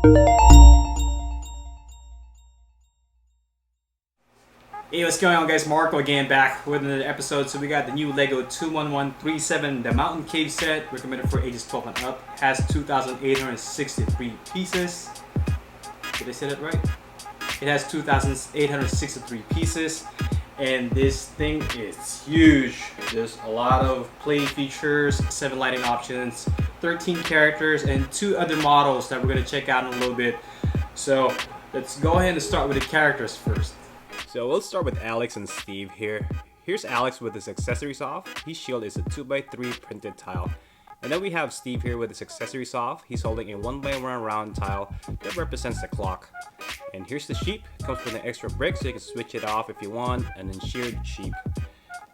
Hey, what's going on, guys? Marco again, back with another episode. So we got the new Lego 21137, the Mountain Cave set, recommended for ages 12 and up. Has 2,863 pieces. Did I say that right? It has 2,863 pieces, and this thing is huge. There's a lot of play features, 7 lighting options, 13 characters, and 2 other models that we're gonna check out in a little bit. So let's go ahead and start with the characters first. So we'll start with Alex and Steve here. Here's Alex with his accessories off. His shield is a 2x3 printed tile. And then we have Steve here with his accessories off. He's holding a 1x1 round tile that represents the clock. And here's the sheep. It comes with an extra brick so you can switch it off if you want, and then sheared sheep.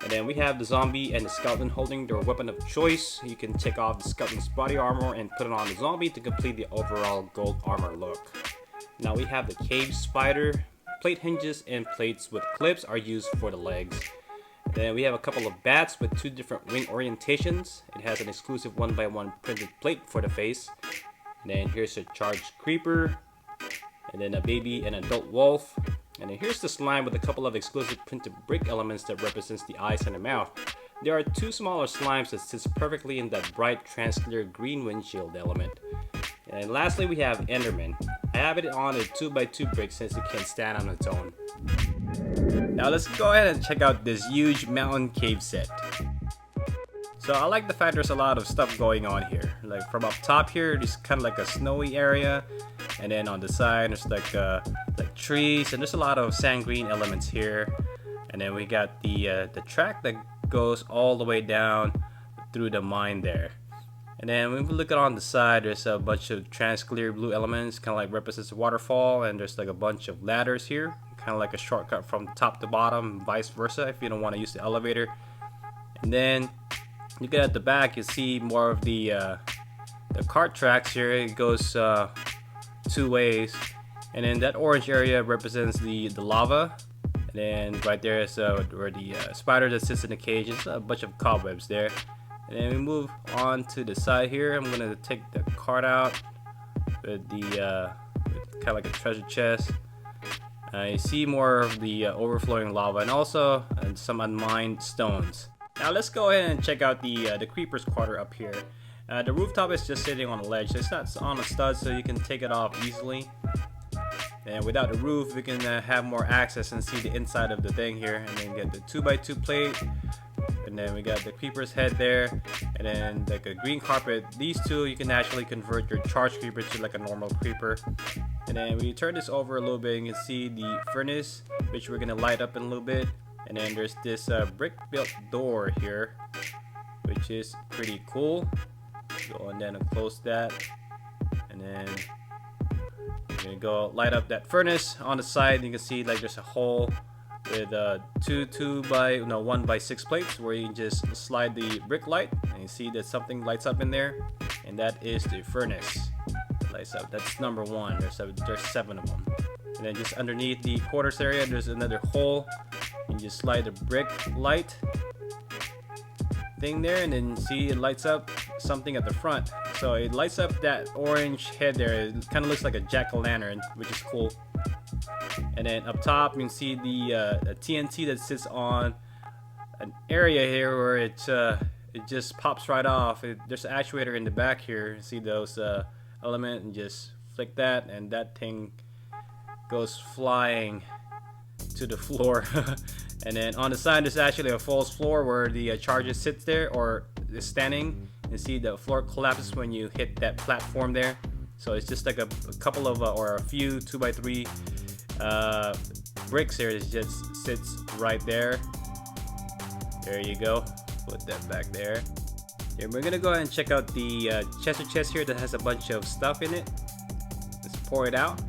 And then we have the zombie and the skeleton holding their weapon of choice. You can take off the skeleton's body armor and put it on the zombie to complete the overall gold armor look. Now we have the cave spider. Plate hinges and plates with clips are used for the legs. Then we have a couple of bats with 2 different wing orientations. It has an exclusive 1x1 printed plate for the face. And then here's a charged creeper. And then a baby and adult wolf. And then here's the slime with a couple of exclusive printed brick elements that represents the eyes and the mouth. There are 2 smaller slimes that sits perfectly in that bright transclear green windshield element. And lastly, we have Enderman. I have it on a 2x2 brick since it can stand on its own. Now let's go ahead and check out this huge mountain cave set. So I like the fact there's a lot of stuff going on here. Like from up top here, there's kind of like a snowy area, and then on the side there's like trees, and there's a lot of sand green elements here. And then we got the track that goes all the way down through the mine there. And then when we look at on the side, there's a bunch of transclear blue elements, kind of like represents a waterfall, and there's like a bunch of ladders here, kind of like a shortcut from top to bottom, vice versa, if you don't want to use the elevator. And then you get at the back, you see more of the cart tracks here. It goes 2 ways, and then that orange area represents the lava. And then right there is where the spider that sits in the cage. It's a bunch of cobwebs there. And then we move on to the side here. I'm gonna take the cart out with the kind of like a treasure chest. You see more of the overflowing lava, and also some unmined stones. Now let's go ahead and check out the creeper's quarter up here. The rooftop is just sitting on a ledge, so it's not on a stud, so you can take it off easily. And without the roof, we can have more access and see the inside of the thing here. And then get the 2x2 plate. And then we got the creeper's head there, and then like a green carpet. These 2, you can actually convert your charged creeper to like a normal creeper. And then when you turn this over a little bit, you can see the furnace, which we're gonna light up in a little bit. And then there's this brick built door here, which is pretty cool. Go and then close that, and then we're gonna go light up that furnace. On the side, you can see like there's a hole with 1x6 plates where you can just slide the brick light, and you see that something lights up in there, and that is the furnace that lights up. That's number 1. There's 7 of them. And then just underneath the quarters area, there's another hole. You just slide the brick light thing there, and then see it lights up something at the front. So it lights up that orange head there. It kind of looks like a jack-o'-lantern, which is cool. And then up top, you can see the TNT that sits on an area here where it just pops right off. There's an actuator in the back here. You see those element, and just flick that, and that thing goes flying to the floor. And then on the side, there's actually a false floor where the charger sits there or is standing. You see the floor collapses when you hit that platform there. So it's just like a couple of or a few 2x3 bricks here. It just sits right there. There you go. Put that back there. And we're gonna go ahead and check out the Chester chest here that has a bunch of stuff in it. Let's pour it out.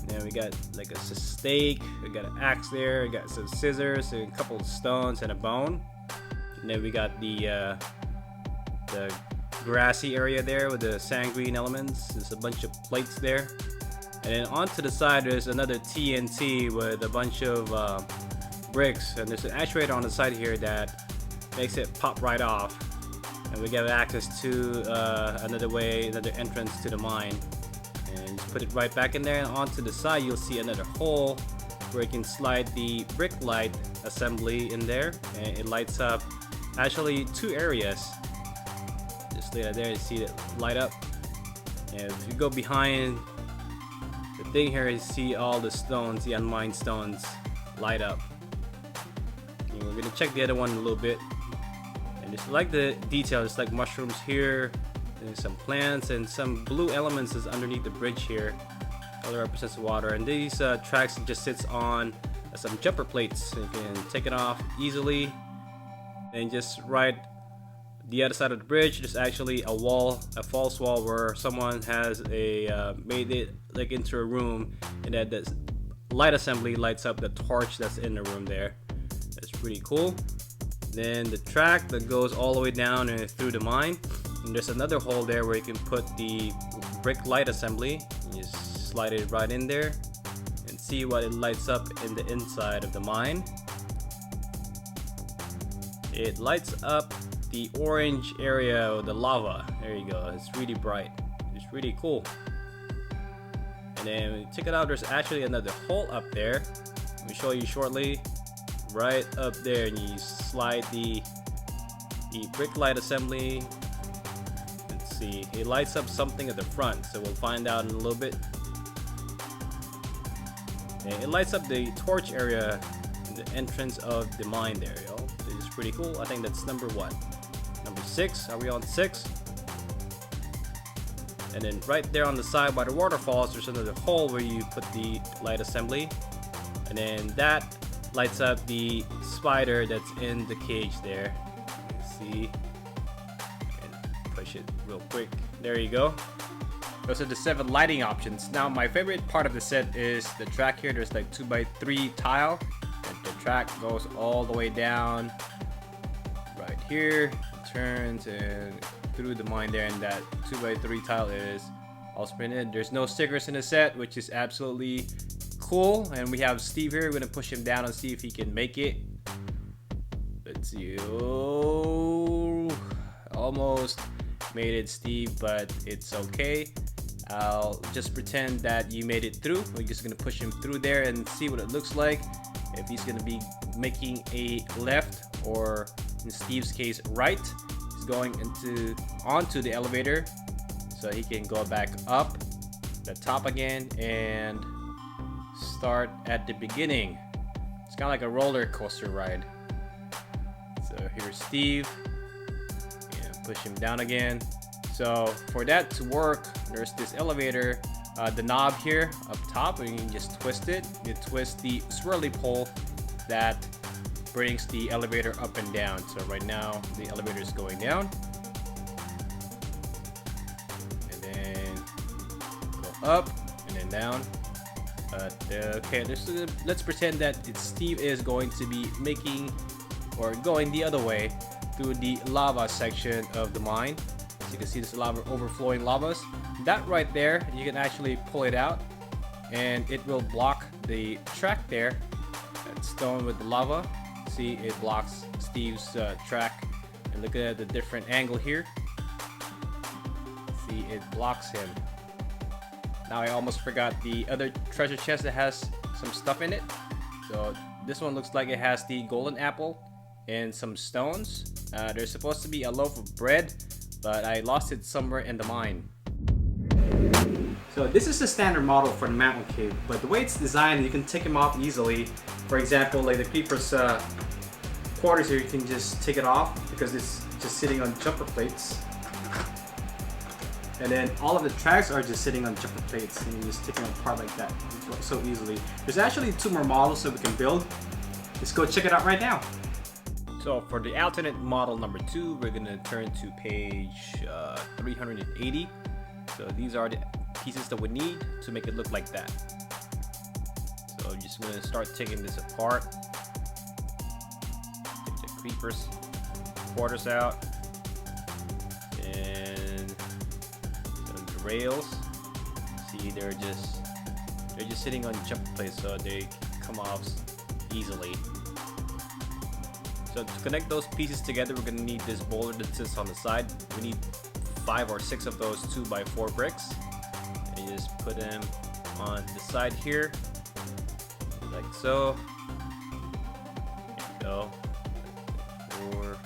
And we got like a steak, we got an axe there, we got some scissors, a couple of stones, and a bone. And then we got the grassy area there with the sand green elements. There's a bunch of plates there. And then onto the side, there's another TNT with a bunch of bricks. And there's an actuator on the side here that makes it pop right off. And we get access to another entrance to the mine. And just put it right back in there, and onto the side you'll see another hole where you can slide the brick light assembly in there, and it lights up actually 2 areas. Just lay that there, you see it light up. And if you go behind the thing here, you see all the stones, the unmined stones light up. And we're gonna check the other one a little bit, and just like the detail, just like mushrooms here, and some plants and some blue elements is underneath the bridge here. Color represents water, and these tracks just sits on some jumper plates, so you can take it off easily. And just right the other side of the bridge, there's actually a wall, a false wall, where someone has a made it like into a room, and that this light assembly lights up the torch that's in the room there. That's pretty cool. Then the track that goes all the way down and through the mine, and there's another hole there where you can put the brick light assembly. You just slide it right in there and see what it lights up in the inside of the mine. It lights up the orange area, the lava. There you go. It's really bright. It's really cool. And then when you check it out, there's actually another hole up there. Let me show you shortly. Right up there, and you slide the brick light assembly. Let's see. It lights up something at the front, so we'll find out in a little bit. And it lights up the torch area in the entrance of the mine there, yo. This is pretty cool. I think that's number 1. Number 6. Are we on 6? And then right there on the side by the waterfalls, there's another hole where you put the light assembly, and then that lights up the spider that's in the cage there. See, and push it real quick. There you go. Those are the 7 lighting options. Now my favorite part of the set is the track here. There's like 2x3 tile, and the track goes all the way down right here, turns and through the mine there, and that 2x3 tile is all printed. There's no stickers in the set, which is absolutely cool. And we have Steve here. We're gonna push him down and see if he can make it. Let's see. Oh, almost made it, Steve, but it's okay. I'll just pretend that you made it through. We're just gonna push him through there and see what it looks like. If he's gonna be making a left, or in Steve's case, right. He's going onto the elevator, so he can go back up the top again and start at the beginning. It's kind of like a roller coaster ride. So here's Steve, and push him down again. So for that to work, there's this elevator, the knob here up top, and you can just twist it. You twist the swirly pole that brings the elevator up and down. So right now the elevator is going down, and then go up and then down. Okay, let's pretend that Steve is going to be making or going the other way through the lava section of the mine. As you can see, this lava, overflowing lavas. That right there, you can actually pull it out, and it will block the track there. That stone with the lava. See, it blocks Steve's track. And look at the different angle here. See, it blocks him. Now I almost forgot the other treasure chest that has some stuff in it. So this one looks like it has the golden apple and some stones. There's supposed to be a loaf of bread, but I lost it somewhere in the mine. So this is the standard model for the mountain cave, but the way it's designed, you can take them off easily. For example, like the creeper's quarters here, you can just take it off because it's just sitting on jumper plates. And then all of the tracks are just sitting on jumper plates, and you just take them apart like that so easily. There's actually 2 more models that we can build. Let's go check it out right now. So for the alternate model number 2, we're gonna turn to page 380. So these are the pieces that we need to make it look like that. So I'm just gonna start taking this apart. Take the creepers quarters out, and some the rails. See, they're just sitting on jump plates, so they come off easily. So to connect those pieces together, we're gonna need this boulder that sits on the side. We need 5 or 6 of those 2x4 bricks. And you just put them on the side here, like so. There you go. Or,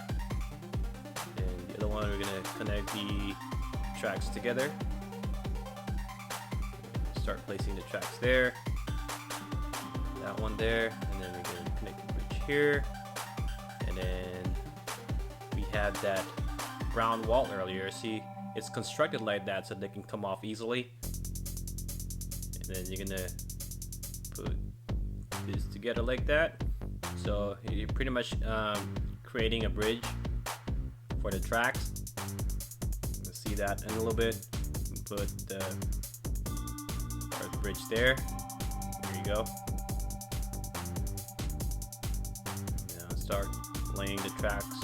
and the other one, we're gonna connect the tracks together. Start placing the tracks there. That one there, and then we're gonna connect the bridge here. And then we have that brown wall earlier. See, it's constructed like that so they can come off easily. And then you're gonna put this together like that. So you're pretty much creating a bridge for the tracks. You'll see that in a little bit. Put the bridge there. There you go. Now start laying the tracks.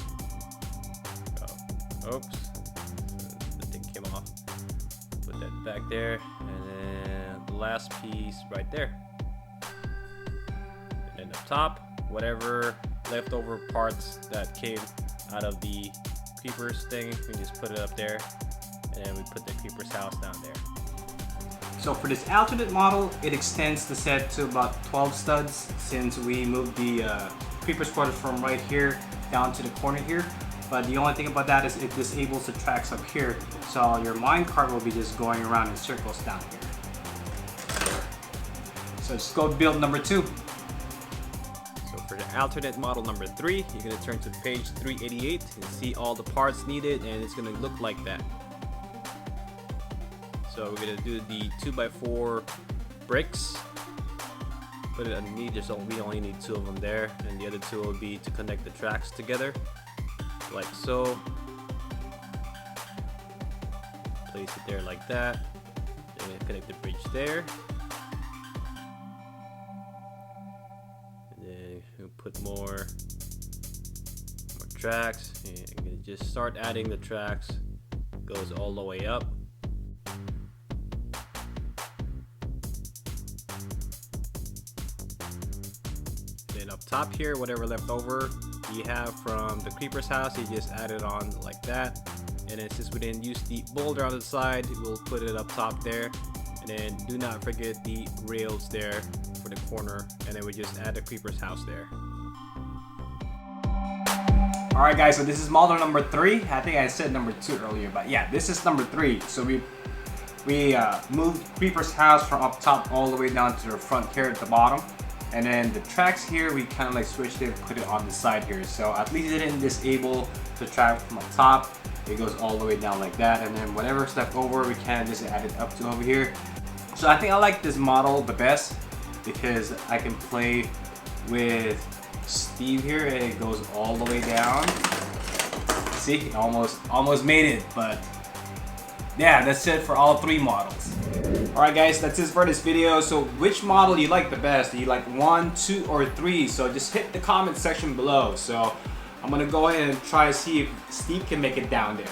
Oh, oops. The thing came off. Put that back there. And then the last piece right there. And then up top, whatever leftover parts that came out of the creepers thing, we just put it up there. And then we put the creepers house down there. So for this alternate model, it extends the set to about 12 studs since we moved the creeper quarters from right here down to the corner here. But the only thing about that is it disables the tracks up here, so your minecart will be just going around in circles down here. So let's go build number 2. So for the alternate model number 3, you're going to turn to page 388 and see all the parts needed, and it's going to look like that. So we're gonna do the 2x4 bricks. Put it underneath. We only need 2 of them there, and the other 2 will be to connect the tracks together, like so. Place it there like that. Then connect the bridge there, and then we'll put more tracks. And I'm gonna just start adding the tracks. Goes all the way up. Up top here, whatever left over you have from the creeper's house, you just add it on like that. And then since we didn't use the boulder on the side, we'll put it up top there. And then do not forget the rails there for the corner, and then we just add the creeper's house there. Alright guys, so this is model number 3. I think I said number 2 earlier, but yeah, this is number 3. So we moved creeper's house from up top all the way down to the front here at the bottom. And then the tracks here, we kind of like switched it and put it on the side here. So at least it didn't disable the track from up top. It goes all the way down like that. And then whatever's left over, we kind of just add it up to over here. So I think I like this model the best because I can play with Steve here and it goes all the way down. See, almost made it, but yeah, that's it for all 3 models. Alright guys, that's it for this video. So which model you like the best? Do you like 1, 2, or 3? So just hit the comment section below. So I'm gonna go ahead and try to see if Steve can make it down there.